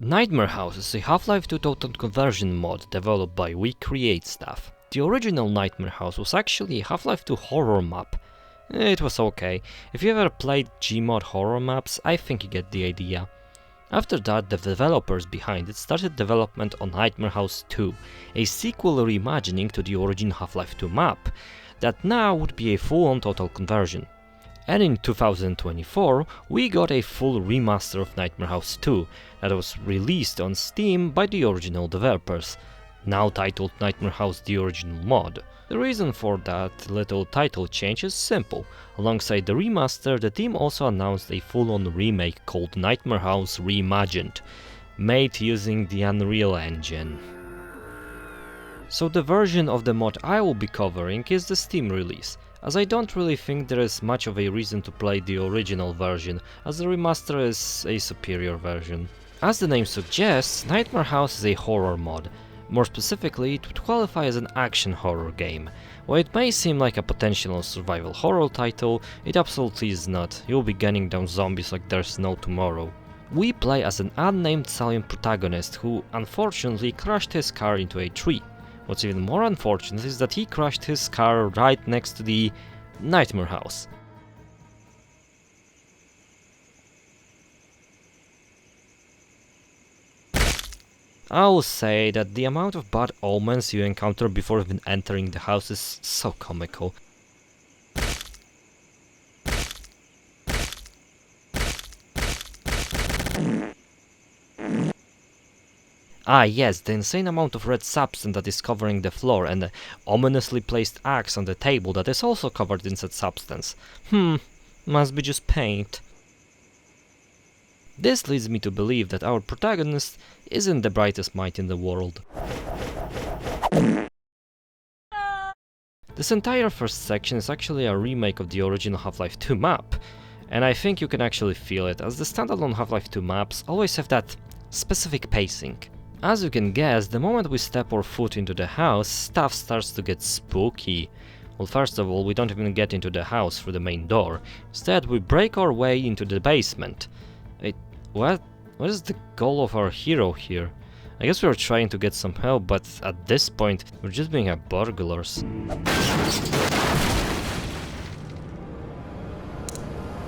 Nightmare House is a Half-Life 2 total conversion mod developed by We Create staff. The original Nightmare House was actually a Half-Life 2 horror map. It was okay. If you ever played Gmod horror maps, I think you get the idea. After that, the developers behind it started development on Nightmare House 2, a sequel reimagining to the original Half-Life 2 map, that now would be a full-on total conversion. And in 2024, we got a full remaster of Nightmare House 2 that was released on Steam by the original developers, now titled Nightmare House The Original Mod. The reason for that little title change is simple. Alongside the remaster, the team also announced a full-on remake called Nightmare House Reimagined, made using the Unreal Engine. So the version of the mod I will be covering is the Steam release, as I don't really think there is much of a reason to play the original version, as the remaster is a superior version. As the name suggests, Nightmare House is a horror mod. More specifically, it would qualify as an action horror game. While it may seem like a potential survival horror title, it absolutely is not. You'll be gunning down zombies like there's no tomorrow. We play as an unnamed silent protagonist who unfortunately crashed his car into a tree. What's even more unfortunate is that he crashed his car right next to the Nightmare House. I'll say that the amount of bad omens you encounter before even entering the house is so comical. Ah yes, the insane amount of red substance that is covering the floor and the ominously placed axe on the table that is also covered in said substance. Must be just paint. This leads me to believe that our protagonist isn't the brightest mind in the world. This entire first section is actually a remake of the original Half-Life 2 map, and I think you can actually feel it, as the standalone Half-Life 2 maps always have that specific pacing. As you can guess, the moment we step our foot into the house, stuff starts to get spooky. Well, first of all, we don't even get into the house through the main door. Instead, we break our way into the basement. What is the goal of our hero here? I guess we're trying to get some help, but at this point, we're just being burglars.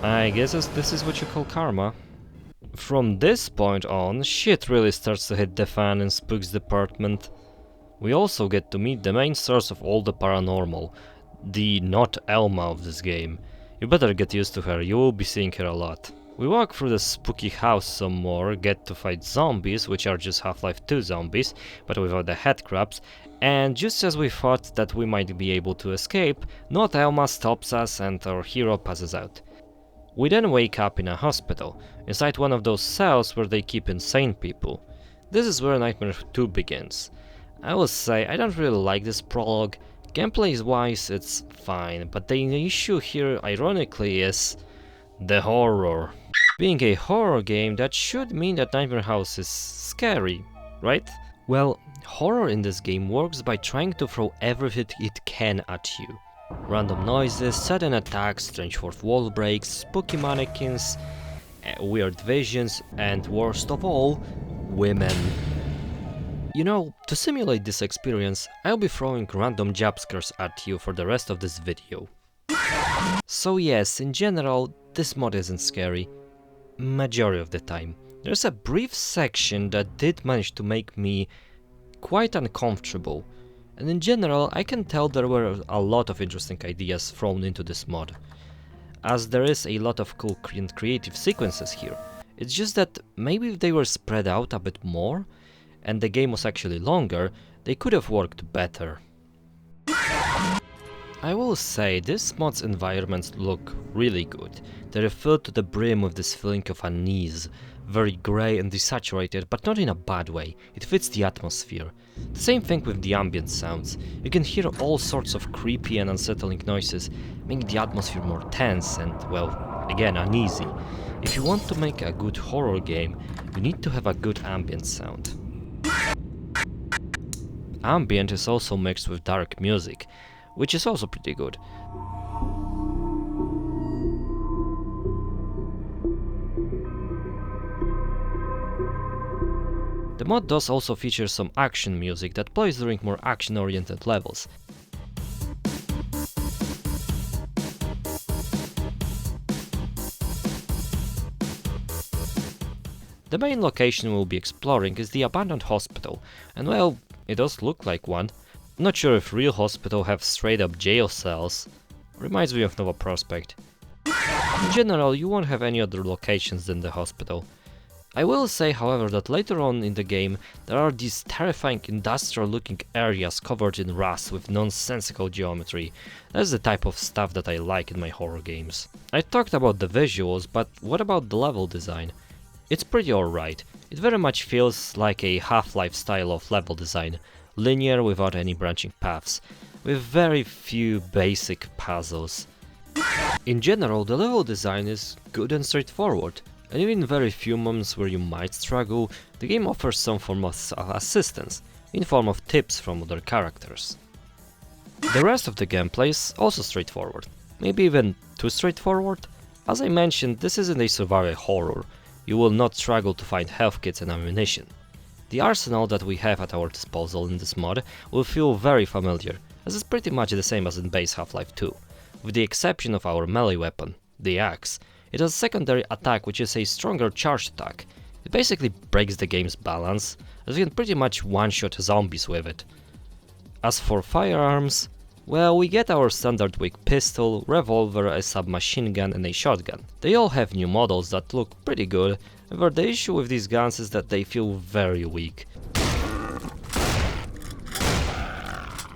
I guess this is what you call karma. From this point on, shit really starts to hit the fan in Spook's department. We also get to meet the main source of all the paranormal, the not Elma of this game. You better get used to her, you will be seeing her a lot. We walk through the spooky house some more, get to fight zombies, which are just Half-Life 2 zombies, but without the headcrabs, and just as we thought that we might be able to escape, not Elma stops us and our hero passes out. We then wake up in a hospital, inside one of those cells where they keep insane people. This is where Nightmare 2 begins. I will say, I don't really like this prologue. Gameplay-wise, it's fine, but the issue here, ironically, is the horror. Being a horror game, that should mean that Nightmare House is scary, right? Well, horror in this game works by trying to throw everything it can at you. Random noises, sudden attacks, strange fourth wall breaks, spooky mannequins, weird visions, and worst of all, women. You know, to simulate this experience, I'll be throwing random jump scares at you for the rest of this video. So yes, in general, this mod isn't scary. Majority of the time. There's a brief section that did manage to make me quite uncomfortable. And in general, I can tell there were a lot of interesting ideas thrown into this mod, as there is a lot of cool and creative sequences here. It's just that maybe if they were spread out a bit more, and the game was actually longer, they could have worked better. I will say, this mod's environments look really good. They're filled to the brim with this feeling of unease, very grey and desaturated, but not in a bad way. It fits the atmosphere. The same thing with the ambient sounds. You can hear all sorts of creepy and unsettling noises, making the atmosphere more tense and, well, again, uneasy. If you want to make a good horror game, you need to have a good ambient sound. Ambient is also mixed with dark music, which is also pretty good. The mod does also feature some action music that plays during more action-oriented levels. The main location we'll be exploring is the abandoned hospital, and well, it does look like one. Not sure if real hospitals have straight up jail cells. Reminds me of Nova Prospect. In general, you won't have any other locations than the hospital. I will say, however, that later on in the game there are these terrifying industrial looking areas covered in rust with nonsensical geometry. That's the type of stuff that I like in my horror games. I talked about the visuals, but what about the level design? It's pretty alright. It very much feels like a Half-Life style of level design, linear without any branching paths, with very few basic puzzles. In general, the level design is good and straightforward, and even in very few moments where you might struggle, the game offers some form of assistance, in form of tips from other characters. The rest of the gameplay is also straightforward, maybe even too straightforward. As I mentioned, this isn't a survival horror. You will not struggle to find health kits and ammunition. The arsenal that we have at our disposal in this mod will feel very familiar, as it's pretty much the same as in base Half-Life 2, with the exception of our melee weapon, the axe. It has a secondary attack which is a stronger charge attack. It basically breaks the game's balance, as you can pretty much one-shot zombies with it. As for firearms, well, we get our standard weak pistol, revolver, a submachine gun and a shotgun. They all have new models that look pretty good, however the issue with these guns is that they feel very weak.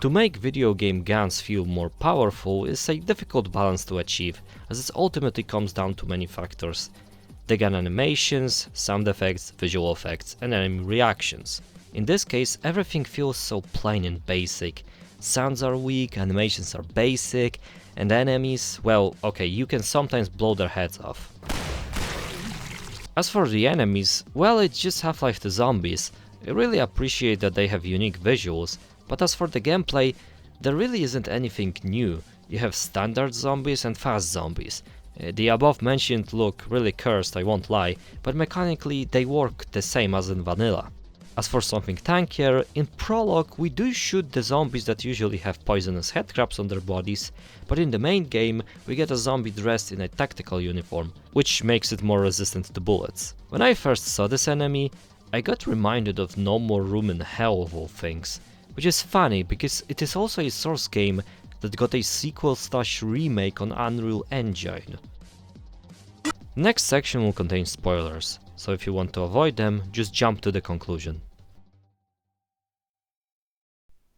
To make video game guns feel more powerful is a difficult balance to achieve, as it ultimately comes down to many factors. The gun animations, sound effects, visual effects and enemy reactions. In this case everything feels so plain and basic. Sounds are weak, animations are basic, and enemies, well, okay, you can sometimes blow their heads off. As for the enemies, well, it's just Half-Life 2 zombies. I really appreciate that they have unique visuals, but as for the gameplay, there really isn't anything new. You have standard zombies and fast zombies. The above mentioned look really cursed, I won't lie, but mechanically they work the same as in vanilla. As for something tankier, in Prologue we do shoot the zombies that usually have poisonous headcrabs on their bodies, but in the main game we get a zombie dressed in a tactical uniform, which makes it more resistant to bullets. When I first saw this enemy, I got reminded of No More Room in Hell of all things, which is funny because it is also a Source game that got a sequel/remake on Unreal Engine. Next section will contain spoilers, so if you want to avoid them, just jump to the conclusion.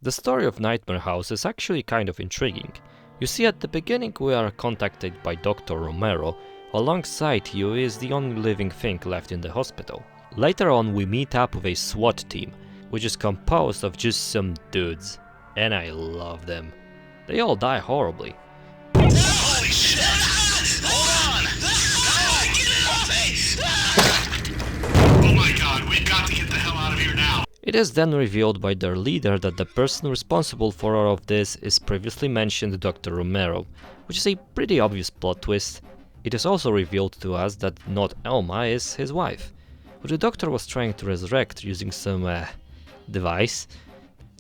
The story of Nightmare House is actually kind of intriguing. You see, at the beginning we are contacted by Dr. Romero, who alongside you is the only living thing left in the hospital. Later on we meet up with a SWAT team, which is composed of just some dudes, and I love them. They all die horribly. Holy shit! Hold on! No! Get off me! Oh my god, we've got to get the hell out of here now! It is then revealed by their leader that the person responsible for all of this is previously mentioned Dr. Romero, which is a pretty obvious plot twist. It is also revealed to us that not Elma is his wife, who the doctor was trying to resurrect using some device.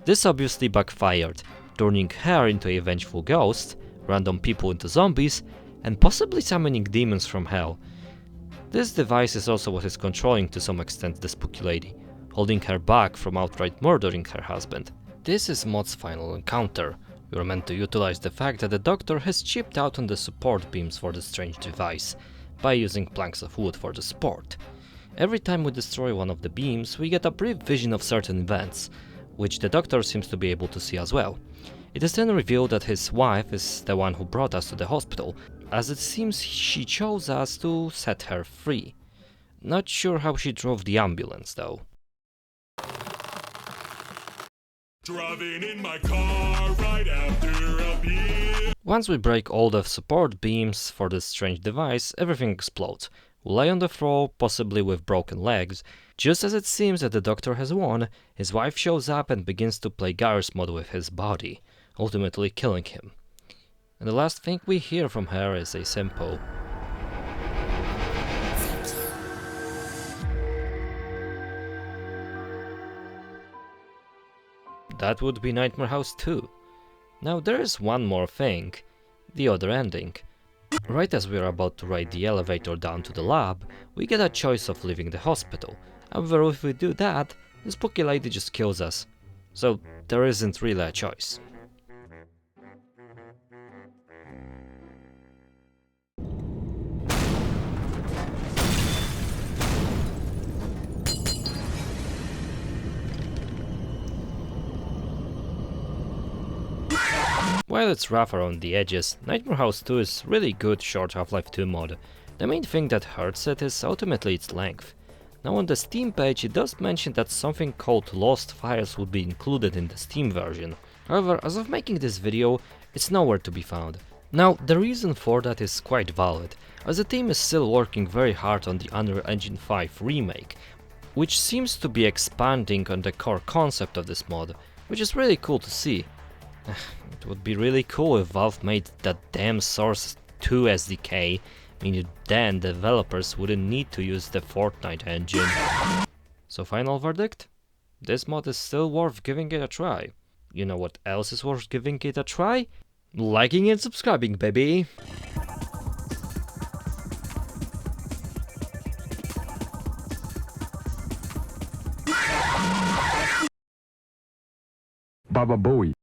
This obviously backfired, turning her into a vengeful ghost, random people into zombies, and possibly summoning demons from hell. This device is also what is controlling to some extent the spooky lady, holding her back from outright murdering her husband. This is mod's final encounter. You are meant to utilize the fact that the doctor has chipped out on the support beams for the strange device, by using planks of wood for the support. Every time we destroy one of the beams, we get a brief vision of certain events, which the doctor seems to be able to see as well. It is then revealed that his wife is the one who brought us to the hospital, as it seems she chose us to set her free. Not sure how she drove the ambulance though. Driving in my car right after a beer. Once we break all the support beams for this strange device, everything explodes. We lay on the floor, possibly with broken legs. Just as it seems that the doctor has won, his wife shows up and begins to play Garry's Mod with his body, ultimately killing him. And the last thing we hear from her is a simple that would be Nightmare House 2. Now there is one more thing, the other ending. Right as we are about to ride the elevator down to the lab, we get a choice of leaving the hospital. However, if we do that, the spooky lady just kills us. So there isn't really a choice. While it's rough around the edges, Nightmare House 2 is really good short Half-Life 2 mod. The main thing that hurts it is ultimately its length. Now on the Steam page it does mention that something called lost files would be included in the Steam version. However, as of making this video, it's nowhere to be found. Now the reason for that is quite valid, as the team is still working very hard on the Unreal Engine 5 remake, which seems to be expanding on the core concept of this mod, which is really cool to see. It would be really cool if Valve made that damn Source 2 SDK, meaning then developers wouldn't need to use the Fortnite engine. So final verdict? This mod is still worth giving it a try. You know what else is worth giving it a try? Liking and subscribing, baby! Baba Booey.